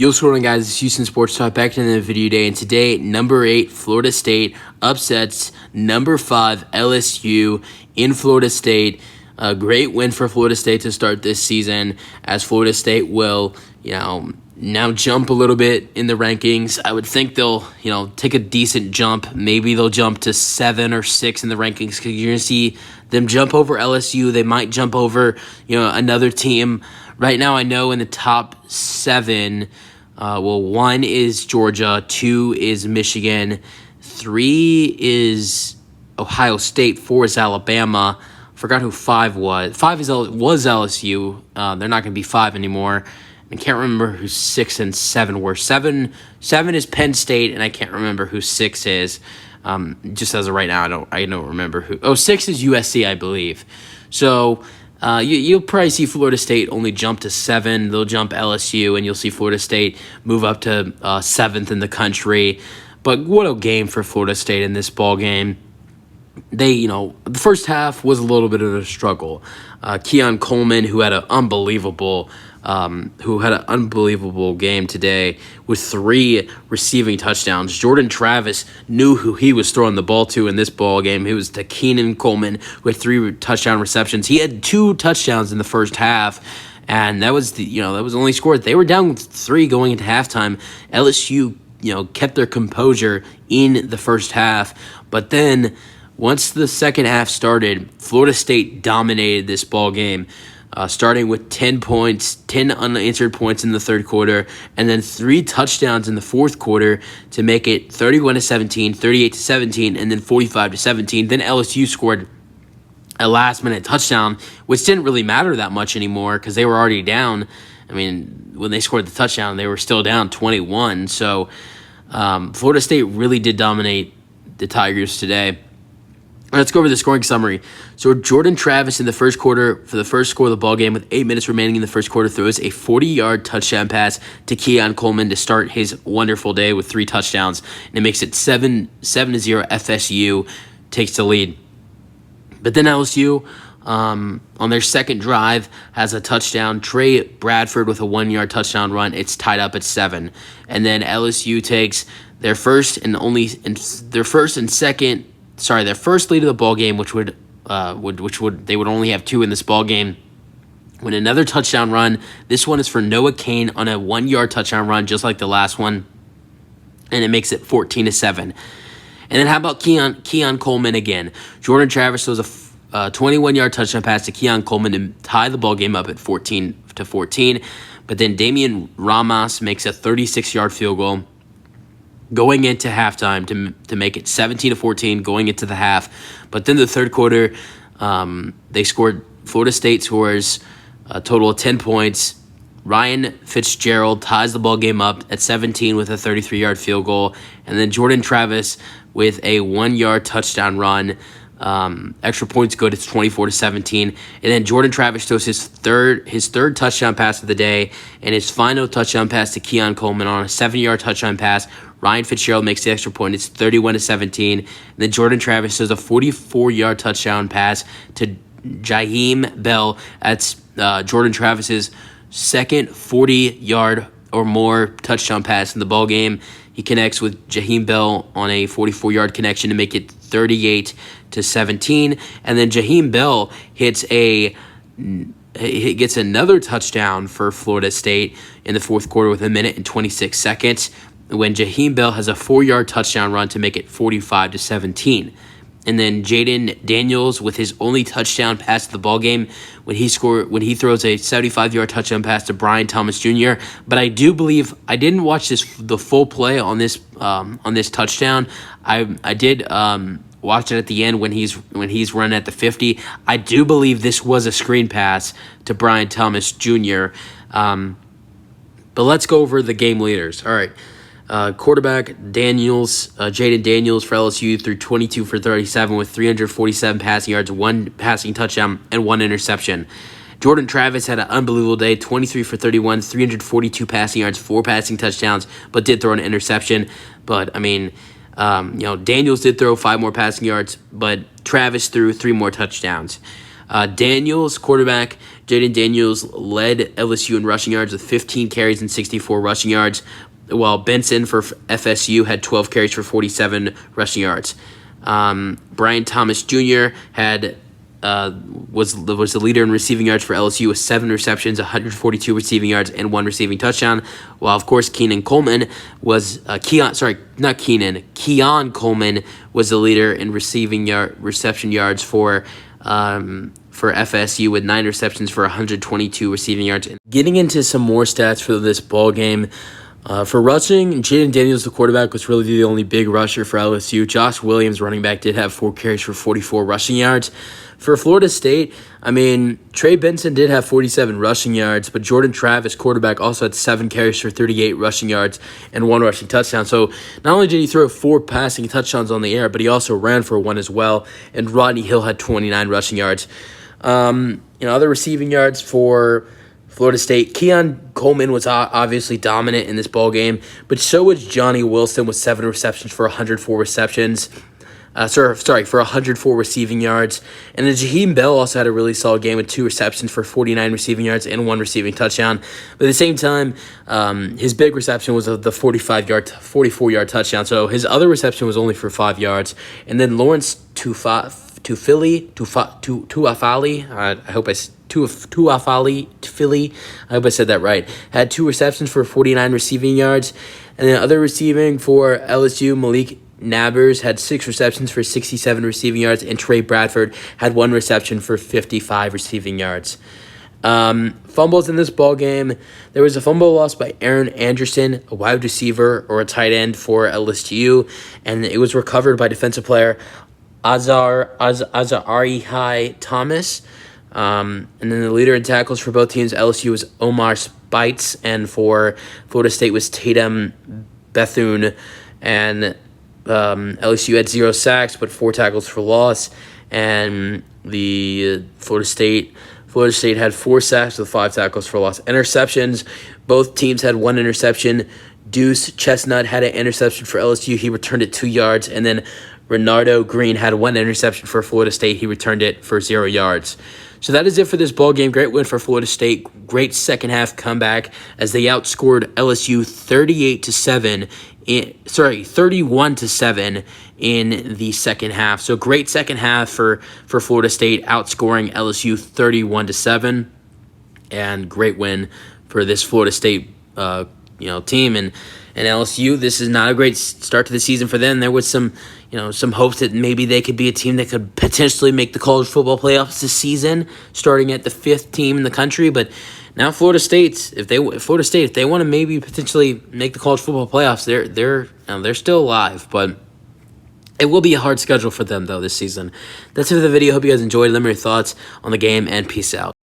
What's going on, guys? It's Houston Sports Talk back to the video day, and today, number 8 Florida State upsets number 5 LSU in Florida State. A great win for Florida State to start this season, as Florida State will, now jump a little bit in the rankings. I would think they'll, take a decent jump. Maybe they'll jump to 7 or 6 in the rankings, because you're gonna see them jump over LSU. They might jump over, another team. Right now, I know in the top 7. 1 is Georgia, 2 is Michigan, 3 is Ohio State, 4 is Alabama. Forgot who 5 was. 5 was LSU. They're not going to be 5 anymore. I can't remember who 6 and 7 were. 7 is Penn State, and I can't remember who 6 is. Just as of right now, I don't remember who. 6 is USC, I believe. So you'll probably see Florida State only jump to 7. They'll jump LSU, and you'll see Florida State move up to 7th in the country. But what a game for Florida State in this ball game. They, the first half was a little bit of a struggle. Keon Coleman, who had an unbelievable game today with 3 receiving touchdowns. Jordan Travis knew who he was throwing the ball to in this ball game. It was to Keon Coleman with 3 touchdown receptions. He had 2 touchdowns in the first half, and that was that was the only score. They were down 3 going into halftime. LSU, kept their composure in the first half, but then once the second half started, Florida State dominated this ball game, starting with 10 unanswered points in the third quarter, and then 3 touchdowns in the fourth quarter to make it 31-17, 38-17, and then 45-17. Then LSU scored a last-minute touchdown, which didn't really matter that much anymore because they were already down. I mean, when they scored the touchdown, they were still down 21. So Florida State really did dominate the Tigers today. Let's go over the scoring summary. So Jordan Travis in the first quarter, for the first score of the ball game with 8 minutes remaining in the first quarter, throws a 40-yard touchdown pass to Keon Coleman to start his wonderful day with 3 touchdowns. And it makes it 7-0. FSU takes the lead. But then LSU, on their second drive, has a touchdown. Trey Bradford with a 1-yard touchdown run. It's tied up at 7. And then LSU takes their first lead of the ball game, which would they would only have 2 in this ball game. When another touchdown run, this one is for Noah Cain on a 1-yard touchdown run, just like the last one, and it makes it 14-7. And then how about Keon Coleman again? Jordan Travis throws a 21-yard touchdown pass to Keon Coleman to tie the ball game up at 14-14. But then Damian Ramos makes a 36-yard field goal going into halftime to make it 17-14 going into the half. But then the third quarter, Florida State scores a total of 10 points. Ryan Fitzgerald ties the ball game up at 17 with a 33-yard field goal. And then Jordan Travis with a 1-yard touchdown run. Extra points good. It's 24-17. And then Jordan Travis throws his third touchdown pass of the day, and his final touchdown pass to Keon Coleman on a 7-yard touchdown pass. Ryan Fitzgerald makes the extra point. It's 31-17. And then Jordan Travis does a 44-yard touchdown pass to Jaheim Bell. That's Jordan Travis's second 40-yard or more touchdown pass in the ball game. He connects with Jaheim Bell on a 44-yard connection to make it 38-17. And then Jaheim Bell gets another touchdown for Florida State in the fourth quarter with 1 minute and 26 seconds, when Jaheim Bell has a 4-yard touchdown run to make it 45-17. And then Jaden Daniels with his only touchdown pass of the ball game when he throws a 75-yard touchdown pass to Brian Thomas Jr. But I do believe I didn't watch the full play on this touchdown. I did watch it at the end when he's running at the 50. I do believe this was a screen pass to Brian Thomas Jr. But let's go over the game leaders. All right. Quarterback Jaden Daniels for LSU threw 22 for 37 with 347 passing yards, 1 passing touchdown, and 1 interception. Jordan Travis had an unbelievable day, 23 for 31, 342 passing yards, 4 passing touchdowns, but did throw an interception. But, Daniels did throw 5 more passing yards, but Travis threw 3 more touchdowns. Daniels, quarterback, Jaden Daniels led LSU in rushing yards with 15 carries and 64 rushing yards, while Benson for FSU had 12 carries for 47 rushing yards. Brian Thomas Jr. was the leader in receiving yards for LSU with 7 receptions, 142 receiving yards, and 1 receiving touchdown. While of course Keon Coleman was Keon Coleman was the leader in reception yards for FSU with 9 receptions for 122 receiving yards. Getting into some more stats for this ball game. For rushing, Jaden Daniels, the quarterback, was really the only big rusher for LSU. Josh Williams, running back, did have 4 carries for 44 rushing yards. For Florida State, Trey Benson did have 47 rushing yards, but Jordan Travis, quarterback, also had 7 carries for 38 rushing yards and 1 rushing touchdown. So not only did he throw 4 passing touchdowns on the air, but he also ran for 1 as well. And Rodney Hill had 29 rushing yards. Other receiving yards for Florida State, Keon Coleman was obviously dominant in this ball game, but so was Johnny Wilson with 7 receptions for 104 receptions. For 104 receiving yards. And then Jaheim Bell also had a really solid game with 2 receptions for 49 receiving yards and 1 receiving touchdown. But at the same time, his big reception was the 44-yard touchdown. So his other reception was only for 5 yards. And then Lawrence Tuafali, I hope I said that right, had 2 receptions for 49 receiving yards. And then other receiving for LSU, Malik Nabers had 6 receptions for 67 receiving yards, and Trey Bradford had 1 reception for 55 receiving yards. Fumbles in this ball game. There was a fumble lost by Aaron Anderson, a wide receiver or a tight end for LSU, and it was recovered by defensive player Azarihai Thomas. And then the leader in tackles for both teams, LSU, was Omar Spites, and for Florida State was Tatum Bethune. And LSU had 0 sacks, but 4 tackles for loss. And the Florida State had 4 sacks with 5 tackles for loss. Interceptions, both teams had 1 interception. Deuce Chestnut had an interception for LSU. He returned it 2 yards. And then Renardo Green had 1 interception for Florida State. He returned it for 0 yards. So that is it for this ball game. Great win for Florida State. Great second half comeback as they outscored LSU 31-7 in the second half. So great second half for Florida State, outscoring LSU 31-7, and great win for this Florida State team. And LSU, this is not a great start to the season for them. There was some hopes that maybe they could be a team that could potentially make the college football playoffs this season, starting at the 5th team in the country. But now Florida State, if they want to maybe potentially make the college football playoffs, they're still alive. But it will be a hard schedule for them though this season. That's it for the video. Hope you guys enjoyed. Let me know your thoughts on the game, and peace out.